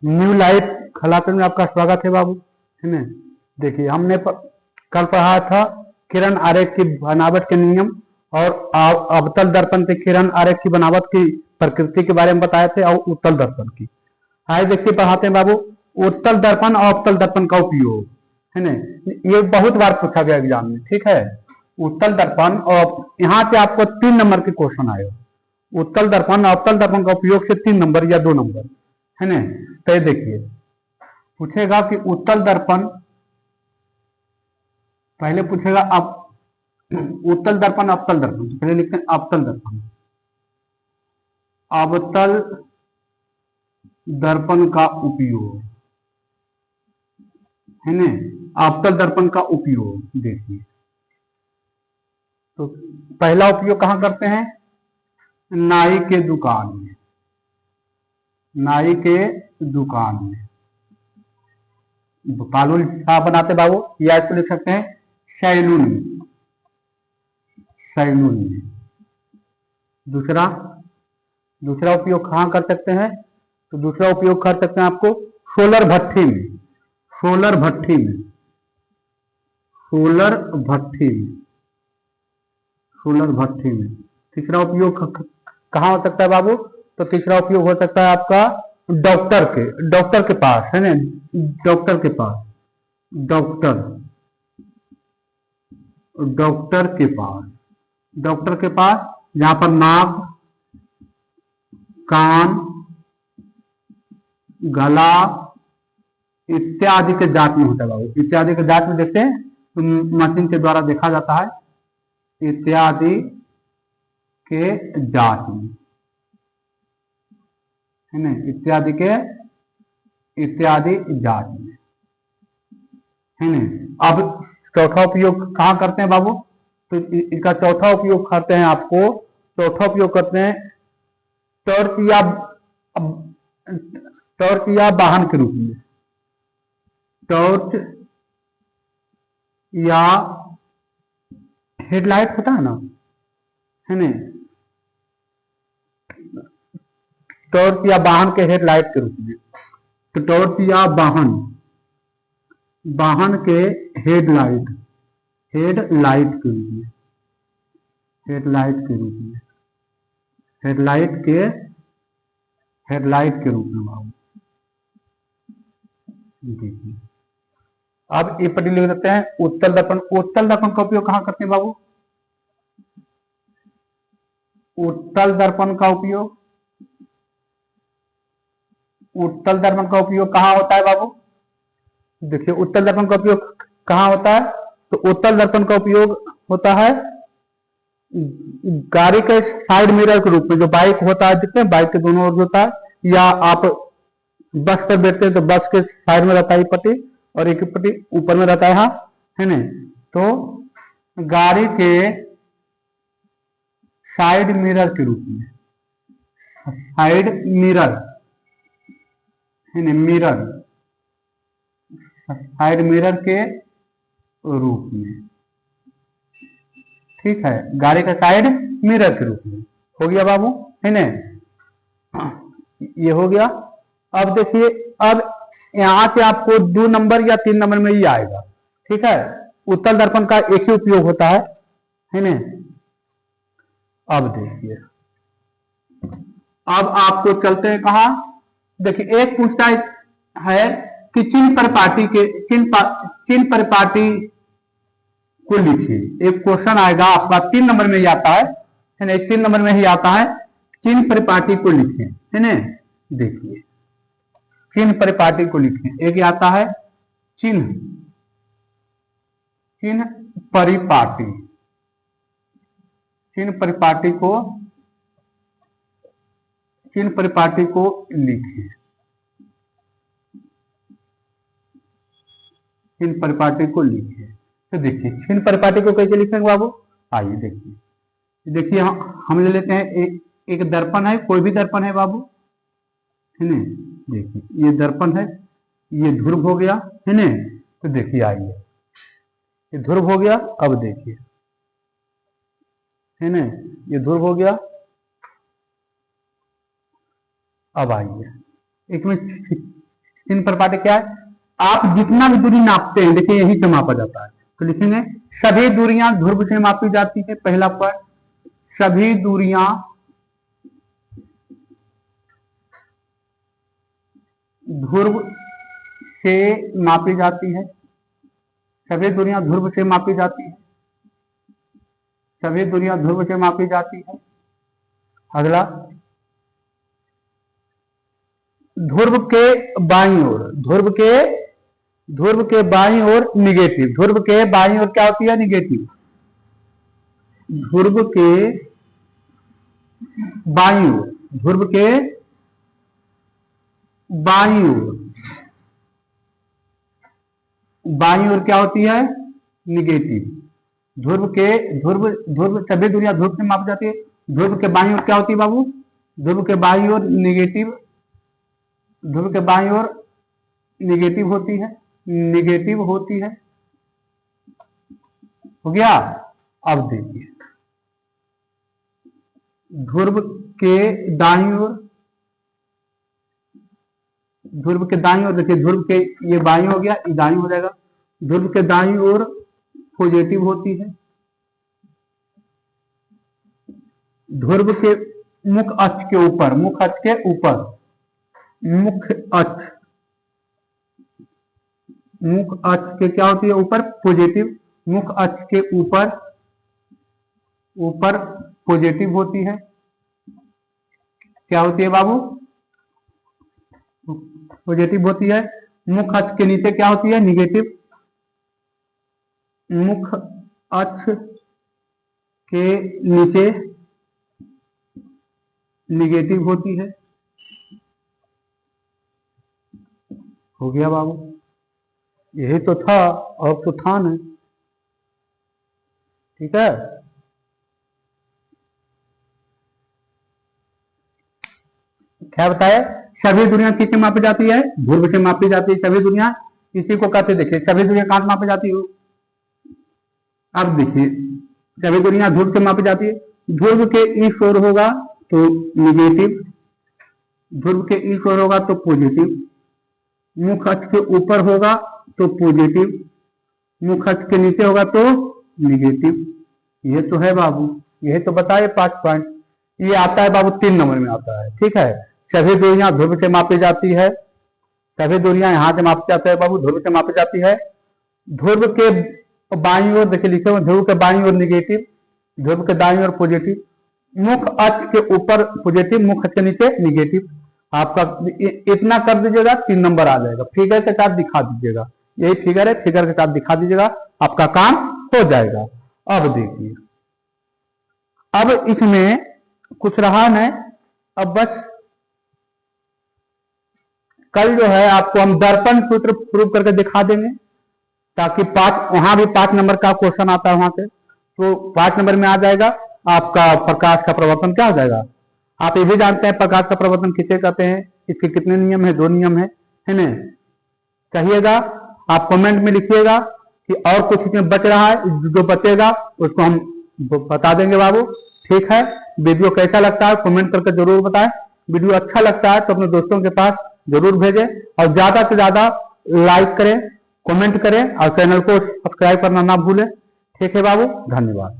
New life class में आपका स्वागत है बाबू, है ना। देखिए हमने कल पढ़ा था किरण आरेख की बनावट के नियम और अवतल दर्पण के किरण आरेख की बनावट की प्रकृति के बारे में बताए थे और उत्तल दर्पण की। आइए देखिए पढ़ाते हैं बाबू, उत्तल दर्पण और अवतल दर्पण का उपयोग, है ना। ये बहुत बार पूछा गया एग्जाम में, ठीक है। उत्तल दर्पण और यहाँ से आपको 3 नंबर के क्वेश्चन आए। उत्तल दर्पण अवतल दर्पण का उपयोग से 3 नंबर या 2 नंबर, है ना। तो ये देखिए पूछेगा कि उत्तल दर्पण, पहले पूछेगा अब उत्तल दर्पण अवतल दर्पण, तो पहले लिखते हैं अवतल दर्पण। अवतल दर्पण का उपयोग, है ना। अवतल दर्पण का उपयोग देखिए, तो पहला उपयोग कहां करते हैं? नाई के दुकान में, नाई के दुकान में बालून साहब बनाते बाबू, या इसको लिख सकते हैं सैलून में, सैलून में। दूसरा दूसरा उपयोग कहां कर सकते हैं? तो दूसरा उपयोग कर सकते हैं आपको सोलर भट्ठी में, सोलर भट्ठी में, सोलर भट्ठी में, सोलर भट्ठी में। तीसरा उपयोग कहां हो सकता है बाबू? तो तीसरा उपयोग हो सकता है आपका डॉक्टर के पास, है ना, डॉक्टर के पास, डॉक्टर डॉक्टर के पास, डॉक्टर के पास जहां पर नाक, कान, गला इत्यादि के जांच में होता है बाबू। इत्यादि के जांच में देखते हैं तो मशीन के द्वारा देखा जाता है, इत्यादि के जांच में, है ना, इत्यादि के, इत्यादि जांच में, है ना। अब चौथा उपयोग कहां करते हैं बाबू? तो इसका चौथा उपयोग करते हैं आपको, चौथा उपयोग करते हैं टॉर्च या टॉर्च या वाहन के रूप में, टॉर्च या हेडलाइट होता है ना, है ना, टॉर्च या वाहन के हेडलाइट के रूप में। तो टॉर्च या वाहन, वाहन के हेडलाइट, हेडलाइट के रूप में, हेडलाइट के रूप में, हेडलाइट के, हेडलाइट के रूप में बाबू देखिए। अब ये पढ़ लिख देते हैं उत्तल दर्पण। उत्तल दर्पण का उपयोग कहां करते हैं बाबू? उत्तल दर्पण का उपयोग, उत्तल दर्पण का उपयोग कहां होता है बाबू? देखिए उत्तल दर्पण का उपयोग कहां होता है? तो उत्तल दर्पण का उपयोग होता है गाड़ी के साइड मिरर के रूप में, जो बाइक होता है, देखते हैं बाइक के दोनों ओर होता है, या आप बस पर बैठते हैं तो बस के साइड में रहता है पट्टी और एक पट्टी ऊपर में रहता है, हाँ, है ना। तो गाड़ी के साइड मिरर के रूप में, साइड मिरर, है ना, मिरर, साइड मिरर के रूप में, ठीक है, गाड़ी का साइड मिरर के रूप में हो गया बाबू, है ना। ये हो गया। अब देखिए, अब यहां से आपको 2 नंबर या 3 नंबर में ही आएगा, ठीक है। उत्तल दर्पण का एक ही उपयोग होता है ना। अब देखिए, अब आपको चलते हैं कहा, देखिए एक पूछता है कि चिन्ह परिपाटी के, चिन्ह परिपाटी को लिखिए। एक क्वेश्चन आएगा आपका 3 नंबर में ही आता है ना, 3 नंबर में ही आता है, चिन्ह परिपाटी को लिखें, है ना। देखिए चिन्ह परिपाटी को लिखें। एक आता है चिन्ह, चिन्ह परिपाटी, चिन्ह परिपाटी को, चिन्ह परिपाटी को लिखिए, चिन्ह परिपाटी को लिखिए। तो देखिए चिन्ह परिपाटी को कैसे लिखेंगे बाबू? आइए देखिए, देखिए हम ले लेते हैं एक दर्पण है, कोई भी दर्पण है बाबू, है ना। देखिए ये दर्पण है, ये ध्रुव हो गया, है ना। तो देखिए आइए, ये ध्रुव हो गया। अब देखिए, है ना, ये ध्रुव हो गया। अब आइए, एक में चिन्ह परिपाटी क्या है? आप जितना भी दूरी नापते हैं, देखिए यही से मापा जाता है। तो लिखेंगे सभी दूरियां ध्रुव से मापी जाती है। पहला पॉइंट, सभी दूरियां ध्रुव से मापी जाती है। सभी दूरियां ध्रुव से मापी जाती है। सभी दूरियां ध्रुव से मापी जाती है। अगला, ध्रुव के बाईं ओर, ध्रुव के बाईं ओर निगेटिव। ध्रुव के बाईं ओर क्या होती है? निगेटिव। ध्रुव के बाईं ओर, ध्रुव के बाईं ओर, बाईं ओर क्या होती है? निगेटिव। ध्रुव सभी दूरियां ध्रुव से मापी जाती है। ध्रुव के बाईं ओर क्या होती है बाबू? ध्रुव के बाईं ओर निगेटिव। ध्रुव के बाईं ओर निगेटिव होती है, निगेटिव होती है। हो गया। अब देखिए ध्रुव के दाईं ओर, ध्रुव के दाईं ओर, देखिए ध्रुव के ये बाईं हो गया, ये दाईं हो जाएगा। ध्रुव के दाईं ओर पॉजिटिव होती है। ध्रुव के मुख अक्ष के ऊपर, मुख अक्ष के ऊपर, मुख अक्ष, मुख अक्ष के क्या होती है? ऊपर पॉजिटिव। मुख अक्ष के ऊपर, ऊपर पॉजिटिव होती है। क्या होती है बाबू? पॉजिटिव होती है। मुख अक्ष के नीचे क्या होती है? निगेटिव। मुख अक्ष के नीचे निगेटिव होती है। हो गया बाबू, यही तो था और तो था नहीं। ठीक है, क्या बताए? सभी दूरियां किससे मापी जाती है? ध्रुव से मापी जाती है सभी दूरियां। इसी को कहते, देखिए सभी दूरियां कहां से मापी जाती हो? अब देखिए सभी दूरियां ध्रुव से मापी जाती है। ध्रुव के इस ओर होगा तो निगेटिव, ध्रुव के इस ओर होगा तो पॉजिटिव। मुख अक्ष के ऊपर होगा तो पॉजिटिव, मुख अक्ष के नीचे होगा तो निगेटिव। ये तो है बाबू, यही तो बताए 5 पॉइंट। ये आता है बाबू 3 नंबर में आता है। ठीक है, सभी दूरियां ध्रुव से मापी जाती है। सभी दूरियां यहां से मापी जाती है बाबू, ध्रुव से मापी जाती है। ध्रुव के बाईं ओर, देखिए लिखे हुए ध्रुव के बाईं ओर निगेटिव, ध्रुव के दाईं ओर पॉजिटिव। मुख अक्ष के ऊपर पॉजिटिव, मुख अक्ष के नीचे निगेटिव। आपका इतना कर दीजिएगा 3 नंबर आ जाएगा। फिगर के साथ दिखा दीजिएगा, यही फिगर है, फिगर के साथ दिखा दीजिएगा, आपका काम हो जाएगा। अब देखिए, अब इसमें कुछ रहा नहीं। अब बस कल जो है आपको हम दर्पण सूत्र प्रूव करके दिखा देंगे, ताकि वहां भी 5 नंबर का क्वेश्चन आता है वहां से, तो 5 नंबर में आ जाएगा आपका प्रकाश का प्रवर्तन। क्या हो जाएगा? आप ये भी जानते हैं प्रकाश का प्रवर्तन किसे कहते हैं, इसके कितने नियम है? 2 नियम है ना? कहिएगा, आप कमेंट में लिखिएगा कि और कुछ इसमें बच रहा है, जो बचेगा उसको हम बता देंगे बाबू। ठीक है, वीडियो कैसा लगता है कमेंट करके जरूर बताएं। वीडियो अच्छा लगता है तो अपने दोस्तों के पास जरूर भेजें, और ज्यादा से ज्यादा लाइक करें, कमेंट करें, और चैनल को सब्सक्राइब करना ना भूलें। ठीक है बाबू, धन्यवाद।